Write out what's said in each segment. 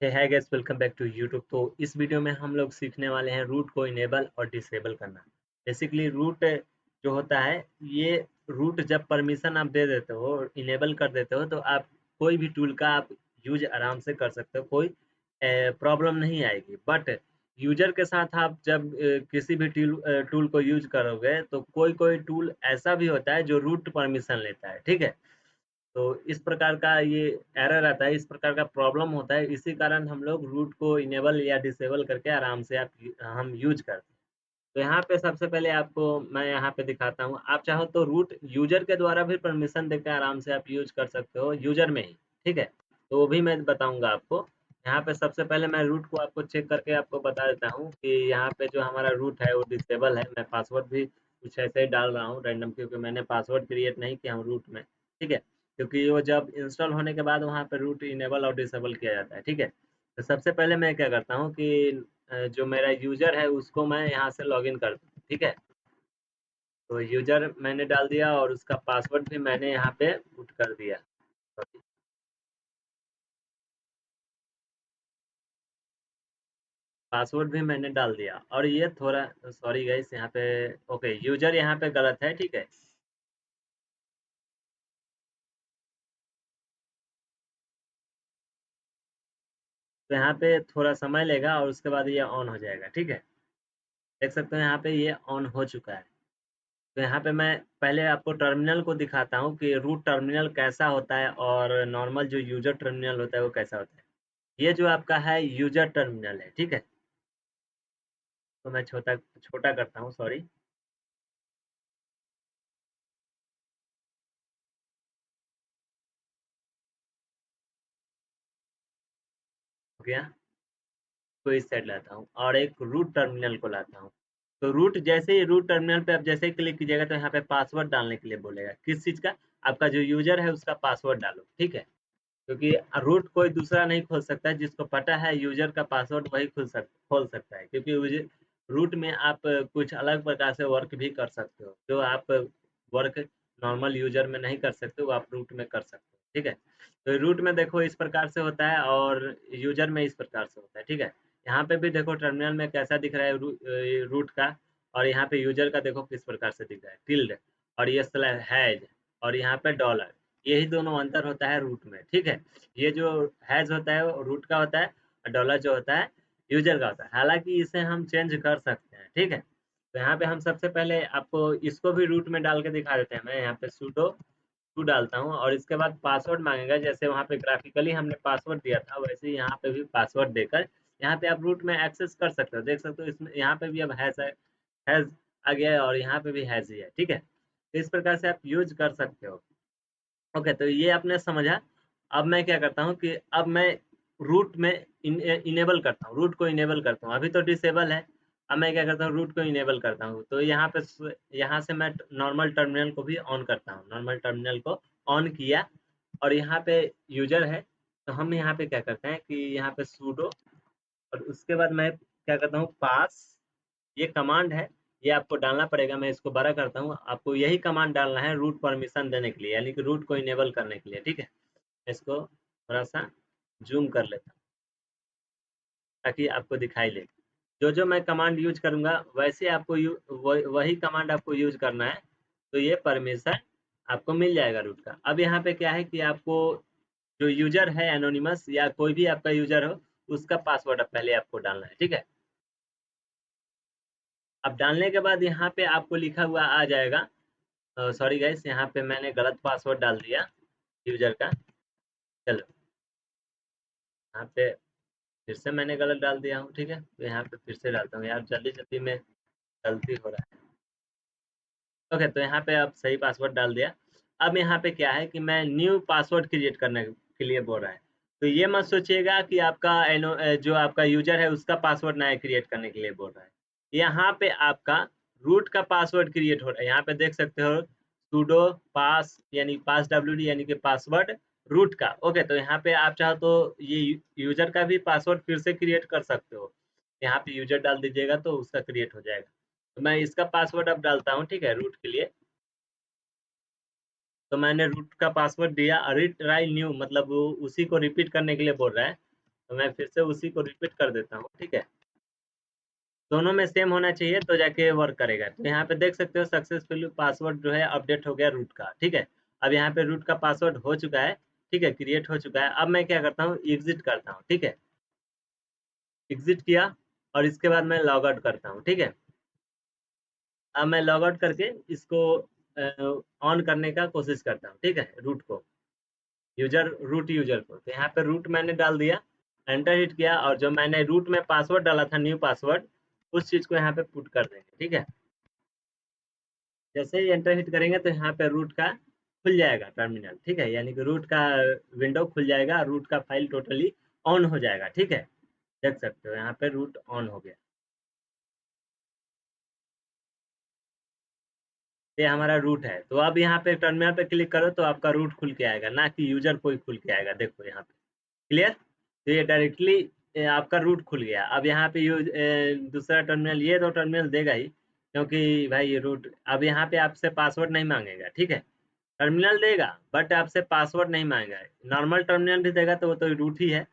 Hi guys, welcome back to YouTube. तो इस video में हम लोग सीखने वाले हैं रूट को इनेबल और डिसेबल करना। बेसिकली रूट जो होता है, ये रूट जब परमिशन आप दे देते हो, इनेबल कर देते हो, तो आप कोई भी टूल का आप यूज आराम से कर सकते हो, कोई प्रॉब्लम नहीं आएगी। बट यूजर के साथ आप जब किसी भी टूल को यूज करोगे, तो कोई कोई टूल ऐसा भी होता है जो रूट परमिशन लेता है, ठीक है। तो इस प्रकार का ये एरर आता है, इस प्रकार का प्रॉब्लम होता है, इसी कारण हम लोग रूट को इनेबल या डिसेबल करके आराम से हम यूज़ करते हैं। तो यहाँ पे सबसे पहले आपको मैं यहाँ पे दिखाता हूँ। आप चाहो तो रूट यूज़र के द्वारा भी परमिशन देके आराम से आप यूज़ कर सकते हो, यूज़र में ही, ठीक है? तो वो भी मैं बताऊँगा आपको। यहाँ पे सबसे पहले मैं रूट को आपको चेक करके आपको बता देता हूँ कि यहाँ पे जो हमारा रूट है वो डिसेबल है। मैं पासवर्ड भी कुछ ऐसे ही डाल रहा हूँ रैंडम, क्योंकि मैंने पासवर्ड क्रिएट नहीं किया हूँ रूट में, ठीक है? क्योंकि वो जब इंस्टॉल होने के बाद वहाँ पे रूट इनेबल और डिसेबल किया जाता है, ठीक है? तो सबसे पहले मैं क्या करता हूँ कि जो मेरा यूज़र है उसको मैं यहाँ से लॉगिन कर दूँ, ठीक है? तो यूज़र मैंने डाल दिया और उसका पासवर्ड भी मैंने यहाँ पे पुट कर दिया। पासवर्ड भी मैंने डाल दिया और ये थोड़ा सॉरी गाइस, यहाँ पे ओके, यूज़र यहाँ पे गलत है, ठीक है? तो यहाँ पे थोड़ा समय लेगा और उसके बाद ये ऑन हो जाएगा, ठीक है? देख सकते हो यहाँ पे ये ऑन हो चुका है। तो यहाँ पे मैं पहले आपको टर्मिनल को दिखाता हूँ कि रूट टर्मिनल कैसा होता है और नॉर्मल जो यूज़र टर्मिनल होता है वो कैसा होता है। ये जो आपका है यूज़र टर्मिनल है, ठीक है? तो मैं छोटा छोटा करता हूँ, सॉरी। हो गया? तो इस साइड लाता हूँ और एक रूट टर्मिनल को लाता हूँ। तो रूट जैसे ही रूट टर्मिनल पे आप जैसे ही क्लिक कीजिएगा तो यहाँ पे पासवर्ड डालने के लिए बोलेगा। किस चीज़ का? आपका जो यूज़र है उसका पासवर्ड डालो, ठीक है? क्योंकि रूट कोई दूसरा नहीं खोल सकता है, जिसको पता है यूज़र का पासवर्ड वही खोल सकता है, क्योंकि रूट में आप कुछ अलग प्रकार से वर्क भी कर सकते हो, जो आप वर्क नॉर्मल यूज़र में नहीं कर सकते, वो आप रूट में कर सकते हो, ठीक है? तो रूट में देखो इस प्रकार से होता है और यूज़र में इस प्रकार से होता है, ठीक है? यहाँ पे भी देखो टर्मिनल में कैसा दिख रहा है रूट का, और यहाँ पे यूज़र का देखो किस प्रकार से दिख रहा है, टिल्ड और ये हैश और यहाँ पे डॉलर। यही दोनों अंतर होता है रूट में, ठीक है? ये जो हैश होता है वो रूट का होता है और डॉलर जो होता है यूज़र का होता है। हालाँकि इसे हम चेंज कर सकते हैं, ठीक है? तो यहाँ पे हम सबसे पहले आपको इसको भी रूट में डाल के दिखा देते हैं। मैं यहाँ पे sudo 2 डालता हूँ और इसके बाद पासवर्ड माँगेगा। जैसे वहाँ पे ग्राफिकली हमने पासवर्ड दिया था, वैसे ही यहाँ पे भी पासवर्ड देकर यहाँ पे आप रूट में एक्सेस कर सकते हो। देख सकते हो इसमें यहाँ पे भी अब हैश आ गया है और यहाँ पे भी हैश ही है, ठीक है? तो इस प्रकार से आप यूज़ कर सकते हो। ओके, तो ये आपने समझा। अब मैं क्या करता हूँ कि अब मैं रूट में इनेबल करता हूँ, रूट को इनेबल करता हूँ। अभी तो डिसेबल है, अब मैं क्या करता हूँ रूट को इनेबल करता हूँ। तो यहाँ से मैं नॉर्मल टर्मिनल को भी ऑन करता हूँ। नॉर्मल टर्मिनल को ऑन किया और यहाँ पे यूज़र है, तो हम यहाँ पे क्या करते हैं कि यहाँ पे sudo और उसके बाद मैं क्या करता हूँ पास, ये कमांड है, ये आपको डालना पड़ेगा। मैं इसको बड़ा करता हूँ। आपको यही कमांड डालना है रूट परमिशन देने के लिए, यानी कि रूट को इनेबल करने के लिए, ठीक है? इसको थोड़ा-सा ज़ूम कर लेता हूँ, ताकि आपको दिखाई दे। जो-जो मैं कमांड यूज़ करूँगा, वैसे आपको वही कमांड आपको यूज़ करना है, तो ये परमिशन आपको मिल जाएगा रूट का। अब यहाँ पे क्या है कि आपको जो यूज़र है एनोनिमस या कोई भी आपका यूज़र हो, उसका पासवर्ड अब पहले आपको डालना है, ठीक है? अब डालने के बाद यहाँ पे आपको लिखा हुआ आ जाएगा, सॉरी गाइस, यहाँ पे मैंने गलत पासवर्ड डाल दिया यूज़र का। चलो, यहाँ पे फिर से मैंने गलत डाल दिया हूँ, ठीक है? तो यहाँ पे फिर से डालता हूँ यार, जल्दी-जल्दी में गलती हो रहा है। ओके, तो यहाँ पे अब सही पासवर्ड डाल दिया। अब यहाँ पे क्या है कि मैं न्यू पासवर्ड क्रिएट करने के लिए बोल रहा है। तो ये मत सोचिएगा कि आपका जो आपका यूज़र है उसका पासवर्ड नया क्रिएट करने के लिए बोल रहा है। यहाँ पे आपका रूट का पासवर्ड क्रिएट हो रहा है। यहाँ पे देख सकते हो sudo पास यानी पास wd यानी कि पासवर्ड रूट का। ओके, तो यहाँ पे आप चाहो तो ये यूज़र का भी पासवर्ड फिर से क्रिएट कर सकते हो। यहाँ पे यूज़र डाल दीजिएगा तो उसका क्रिएट हो जाएगा। तो मैं इसका पासवर्ड अब डालता हूँ, ठीक है, रूट के लिए। तो मैंने रूट का पासवर्ड दिया, रीट्राई न्यू मतलब वो उसी को रिपीट करने के लिए बोल रहा है। तो मैं फिर से उसी को रिपीट कर देता हूँ, ठीक है। दोनों में सेम होना चाहिए तो जाके वर्क करेगा। तो यहाँ पे देख सकते हो सक्सेसफुली पासवर्ड जो है अपडेट हो गया रूट का, ठीक है। अब यहाँ पे रूट का पासवर्ड हो चुका है, ठीक है, क्रिएट हो चुका है। अब मैं क्या करता हूँ, एग्जिट करता हूँ, ठीक है। एग्जिट किया और इसके बाद मैं लॉग आउट करता हूँ, ठीक है। अब मैं लॉग आउट करके इसको ऑन करने का कोशिश करता हूँ, ठीक है, रूट को, रूट यूजर को। तो यहाँ पे रूट मैंने डाल दिया, एंटर हिट किया और जो मैंने रूट में पासवर्ड डाला था, न्यू पासवर्ड, उस चीज को यहाँ पे पुट कर देंगे, ठीक है। जैसे ही एंटर हिट करेंगे तो यहाँ पे रूट का खुल जाएगा टर्मिनल, ठीक है, यानी कि रूट का विंडो खुल जाएगा, रूट का फाइल टोटली ऑन हो जाएगा, ठीक है। देख सकते हो यहाँ पे रूट ऑन हो गया। ये हमारा रूट है। तो अब यहाँ पे टर्मिनल पे क्लिक करो तो आपका रूट खुल के आएगा, ना कि यूजर कोई खुल के आएगा। देखो यहाँ पे क्लियर। तो ये डायरेक्टली आपका रूट खुल गया। अब यहाँ पे दूसरा टर्मिनल, ये तो टर्मिनल देगा ही, क्योंकि भाई ये रूट, अब यहाँ पे आपसे पासवर्ड नहीं मांगेगा, ठीक है। टर्मिनल देगा बट आपसे पासवर्ड नहीं मांगेगा। नॉर्मल टर्मिनल भी देगा तो वो तो रूट ही है,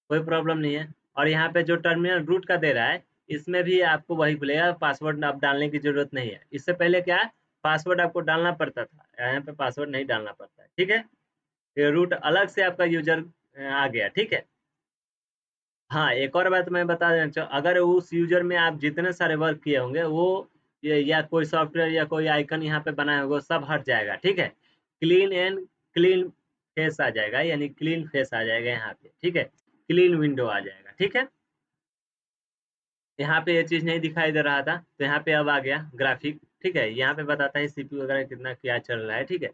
कोई प्रॉब्लम नहीं है। और यहाँ पे जो टर्मिनल रूट का दे रहा है, इसमें भी आपको वही खुलेगा, पासवर्ड आप डालने की जरूरत नहीं है। इससे पहले क्या है, पासवर्ड आपको डालना पड़ता था, यहाँ पे पासवर्ड नहीं डालना पड़ता है, ठीक है। ये रूट अलग से आपका यूजर आ गया, ठीक है। हाँ, एक और बात मैं बता देना चाहूँ, अगर उस यूजर में आप जितने सारे वर्क किए होंगे वो या कोई सॉफ्टवेयर या कोई आइकन यहाँ पे बनाए होंगे, वो सब हट जाएगा, ठीक है। क्लीन फेस आ जाएगा, यानी क्लीन फेस आ जाएगा यहाँ पे, ठीक है। क्लीन विंडो आ जाएगा, ठीक है। यहाँ पे ये चीज नहीं दिखाई दे रहा था, तो यहाँ पे अब आ गया ग्राफिक, ठीक है। यहाँ पे बताता है सीपीयू वगैरह कितना क्या चल रहा है, ठीक है।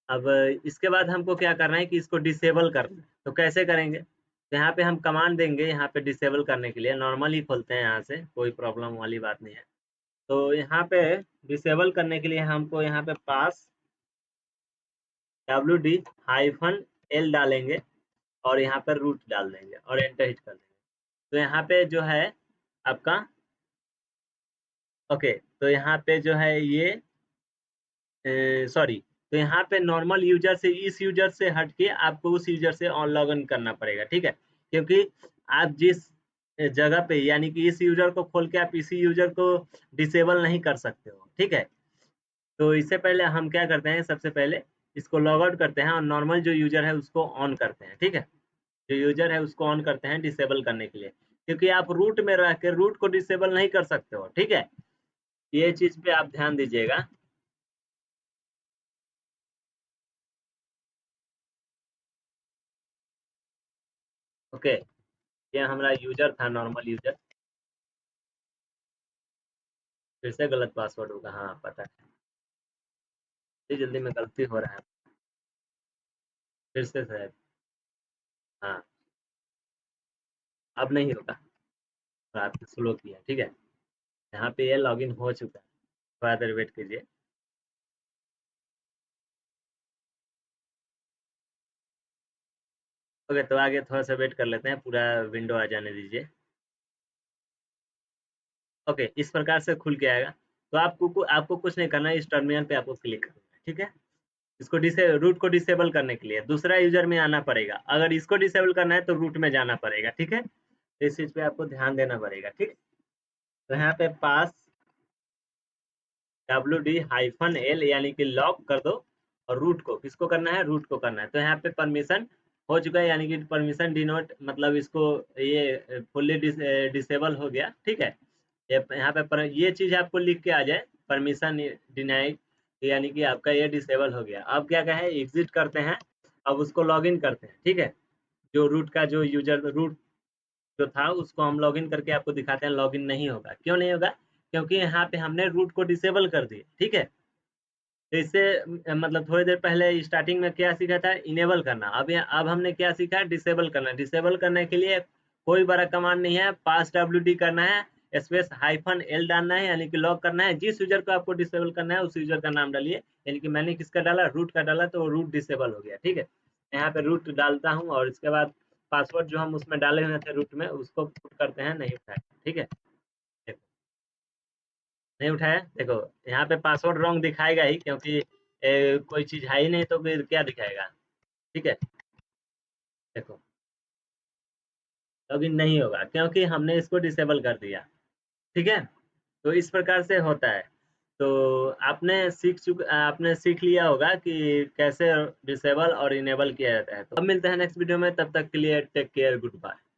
अब इसके बाद हमको क्या करना है कि इसको डिसेबल करना है। तो कैसे करेंगे, तो यहाँ पे हम कमांड देंगे, यहाँ पे डिसेबल करने के लिए नॉर्मली खोलते हैं, यहाँ से कोई प्रॉब्लम वाली बात नहीं है। तो यहाँ पे डिसेबल करने के लिए हमको यहाँ पे पास WD-L डालेंगे और यहाँ पर रूट डाल देंगे और एंटर हिट कर देंगे। तो यहाँ पे जो है आपका, ओके, तो यहाँ पे जो है ये सॉरी, तो यहाँ पे नॉर्मल यूजर से, इस यूजर से हट के आपको उस यूजर से ऑन लॉग इन करना पड़ेगा, ठीक है। क्योंकि आप जिस जगह पे, यानी कि इस यूजर को खोल के आप इसी यूजर को डिसेबल नहीं कर सकते हो, ठीक है। तो इससे पहले हम क्या करते हैं, सबसे पहले इसको लॉग आउट करते हैं और नॉर्मल जो यूजर है उसको ऑन करते हैं, ठीक है। जो यूजर है उसको ऑन करते हैं डिसेबल करने के लिए, क्योंकि आप रूट में रह के रूट को डिसेबल नहीं कर सकते हो, ठीक है। ये चीज पे आप ध्यान दीजिएगा। ओके, ये हमारा यूजर था, नॉर्मल यूजर। फिर से गलत पासवर्ड होगा, हाँ पता है, इतनी जल्दी में गलती हो रहा है। फिर से शायद, हाँ, अब नहीं होगा, तो आपने स्लो किया, ठीक है। यहाँ पे ये लॉगिन हो चुका है, थोड़ा देर वेट कीजिए। ओके, तो आगे थोड़ा सा वेट कर लेते हैं, पूरा विंडो आ जाने दीजिए। ओके, इस प्रकार से खुल के आएगा। तो आपको कुछ नहीं करना है, इस टर्मिनल पे आपको क्लिक करना है, ठीक है। इसको रूट को डिसेबल करने के लिए दूसरा यूजर में आना पड़ेगा। अगर इसको डिसेबल करना है तो रूट में जाना पड़ेगा, ठीक है। तो इस चीज पे आपको ध्यान देना पड़ेगा, ठीक। तो यहाँ पे पास WD-L यानी कि लॉक कर दो, और रूट को किसको करना है, रूट को करना है। तो यहाँ पे परमिशन हो चुका है, यानी कि परमिशन डिनोट, मतलब इसको ये फुल्ली डिसेबल हो गया, ठीक है। यहाँ पे ये चीज आपको लिख के आ जाए, परमिशन डिनाइड, यानी कि आपका ये डिसेबल हो गया। अब क्या कहें, एग्जिट करते हैं, अब उसको लॉग इन करते हैं, ठीक है। जो रूट का जो यूजर रूट जो था उसको हम लॉगिन करके आपको दिखाते हैं। लॉगिन नहीं होगा, क्यों नहीं होगा, क्योंकि यहाँ पे हमने रूट को डिसेबल कर दिया, ठीक है। तो इससे मतलब थोड़ी देर पहले स्टार्टिंग में क्या सीखा था, इनेबल करना। अब हमने क्या सीखा, डिसेबल करना। डिसेबल करने के लिए कोई बड़ा कमांड नहीं है, पास WD करना है, स्पेस -L डालना है, यानी कि लॉक करना है। जिस यूजर को आपको डिसेबल करना है उस यूजर का नाम डालिए, यानी कि मैंने किसका डाला, रूट का डाला, तो रूट डिसेबल हो गया, ठीक है। यहाँ पे रूट डालता हूँ और इसके बाद पासवर्ड जो हम उसमें डाले हुए थे रूट में, उसको पुट करते हैं, नहीं उठाया, ठीक है। देखो, नहीं उठाया, देखो यहाँ पे पासवर्ड रॉन्ग दिखाएगा ही, क्योंकि कोई चीज है ही नहीं, तो फिर क्या दिखाएगा, ठीक है। देखो लॉगिन नहीं होगा क्योंकि हमने इसको डिसेबल कर दिया। ठीक है? तो इस प्रकार से होता है। तो आपने सीख लिया होगा कि कैसे डिसेबल और इनेबल किया जाता है। तो अब मिलते हैं नेक्स्ट वीडियो में, तब तक के लिए टेक केयर, गुड बाय।